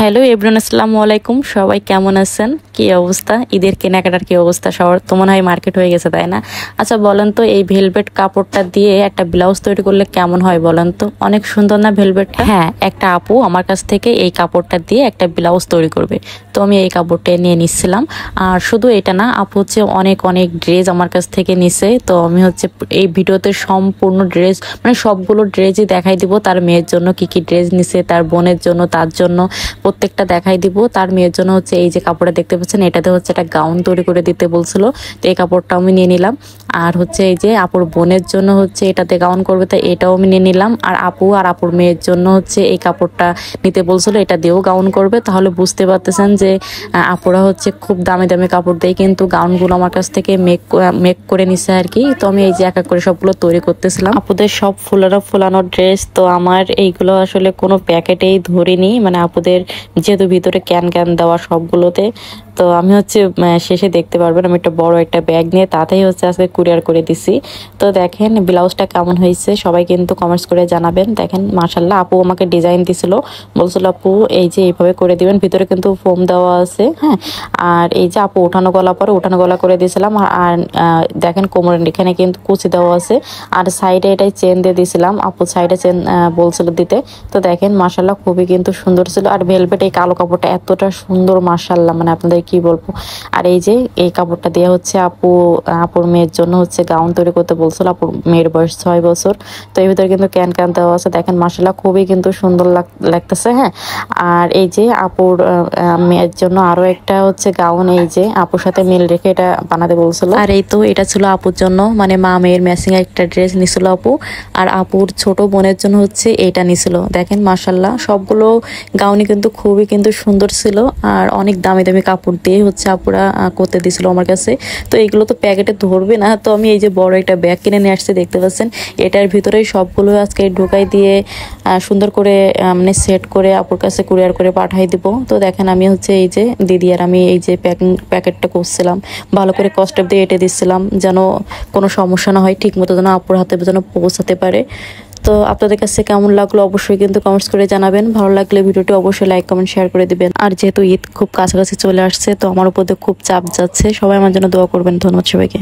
Hello everyone, আসসালামু আলাইকুম। সবাই কেমন আছেন? কি অবস্থা? ঈদের কেনাকাটার কি অবস্থা? সবার তো মনে হয় মার্কেট হয়ে গেছে, তাই না? আচ্ছা বলেন তো, এই ভেলভেট কাপড়টা দিয়ে একটা ব্লাউজ তৈরি করলে কেমন হয় বলেন তো? অনেক সুন্দর না ভেলভেটটা? হ্যাঁ, একটা আপু আমার কাছ থেকে এই কাপড়টা দিয়ে একটা ব্লাউজ তৈরি করবে, তো আমি এই কাপড়টা নিয়ে নিচ্ছিলাম। আর শুধু এটা না, আপু হচ্ছে অনেক অনেক ড্রেস আমার কাছ থেকে নিছে। তো আমি হচ্ছে এই ভিডিওতে সম্পূর্ণ ড্রেস, মানে সবগুলো ড্রেসই দেখাই দিব। তার মেয়ের জন্য কি কি ড্রেস নিছে, তার বোনের জন্য, তার জন্য প্রত্যেকটা দেখাই দিব। তার মেয়ের জন্য হচ্ছে এই যে কাপড়টা দেখতে পাচ্ছেন, এটাতে হচ্ছে একটা গাউন তৈরি করে দিতে বলছিল, তো এই কাপড়টা আমি নিয়ে নিলাম। আর হচ্ছে এই যে আপুর বোনের জন্য হচ্ছে এটাতে গাউন করবে, তাই এটাও আমি নিয়ে নিলাম। আর আপু আর আপুর মেয়ের জন্য হচ্ছে এই কাপড়টা নিতে বলছিল, এটা দিয়েও গাউন করবে। তাহলে বুঝতে পারতেছেন যে আপুরা হচ্ছে খুব দামি দামি কাপড় দেয়, কিন্তু গাউনগুলো আমার কাছ থেকে মেক করে নিছে আর কি। তো আমি এই যে এক এক করে সবগুলো তৈরি করতেছিলাম। আপুদের সব ফুলানো ড্রেস, তো আমার এইগুলো আসলে কোনো প্যাকেটেই ধরিনি, মানে আপুদের যেহেতু ভিতরে ক্যান দেওয়া সবগুলোতে। তো আমি হচ্ছে শেষে দেখতে পারবেন আমি একটা বড় একটা ব্যাগ নিয়ে তাতেই হচ্ছে আজকে কুরিয়ার করে দিছি। তো দেখেন ব্লাউজটা কেমন হয়েছে, সবাই কিন্তু কমেন্টস করে জানাবেন। দেখেন মাশাল্লাহ, আপু আমাকে ডিজাইন দিছিল, বলছিল আপু এই যে এইভাবে করে দিবেন, ভিতরে কিন্তু ফোম দেওয়া আছে। হ্যাঁ, আর এই যে আপু উঠানো গলা পরে উঠানো গলা করে দিয়েছিলাম। আর দেখেন কোমরের এখানে কিন্তু কুচি দেওয়া আছে, আর সাইডে এটাই চেন দিয়ে দিয়েছিলাম। আপু সাইডে চেন বলছিল দিতে। তো দেখেন মাশাল্লাহ খুবই কিন্তু সুন্দর ছিল। আর ভেলভেট এই কালো কাপড়টা এতটা সুন্দর মাশাল্লাহ, মানে আপনাদের কি বলবো। আর এই যে এই কাপড়টা দিয়ে হচ্ছে আপুর মেয়ের জন্য হচ্ছে গাউন তৈরি করতে বলছিল। আপুর মেয়ের বয়স 6 বছর। তো এর ভিতরে কিন্তু ক্যান দেওয়া আছে। দেখেন মাশাল্লাহ খুবই কিন্তু সুন্দর লাগতেছে। হ্যাঁ, আর এই যে আপুর মেয়ের জন্য আরো একটা হচ্ছে গাউন, এই যে আপুর সাথে মিল রেখে এটা বানাতে বলছিল। আর এই তো এটা ছিল আপুর জন্য, মানে মা মেয়ের ম্যাচিং একটা ড্রেস নিছিল আপু। আর আপুর ছোট বোনের জন্য হচ্ছে এটা নিছিল। দেখেন মাশাল্লাহ সবগুলো গাউনি কিন্তু খুবই কিন্তু সুন্দর ছিল, আর অনেক দামি দামি কাপড় দিয়ে হচ্ছে আপুরা করতে দিছিল আমার কাছে। তো এইগুলো তো প্যাকেটে ধরবে না, তো আমি এই যে বড় একটা ব্যাগ কিনে নিয়ে আসছি, দেখতে পাচ্ছেন। এটার ভিতরে সবগুলো আজকে ঢুকাই দিয়ে সুন্দর করে মানে সেট করে আপুর কাছে কুরিয়ার করে পাঠাই দিব। তো দেখেন আমি হচ্ছে এই যে দিদি আর আমি এই যে প্যাকেটটা করছিলাম, ভালো করে কস্টেপ দিয়ে এঁটে দিচ্ছিলাম, যেন কোনো সমস্যা না হয়, ঠিক মতো যেন আপুর হাতে যেন পৌঁছাতে পারে। তো আপনাদের কাছে কেমন লাগলো অবশ্যই কিন্তু কমেন্টস করে জানাবেন। ভালো লাগলে ভিডিওটি অবশ্যই লাইক কমেন্ট শেয়ার করে দিবেন। আর যেহেতু ঈদ খুব কাছাকাছি চলে আসছে, তো আমার উপর দিয়ে খুব চাপ যাচ্ছে, সবাই আমার জন্য দোয়া করবেন। ধন্যবাদ সবাইকে।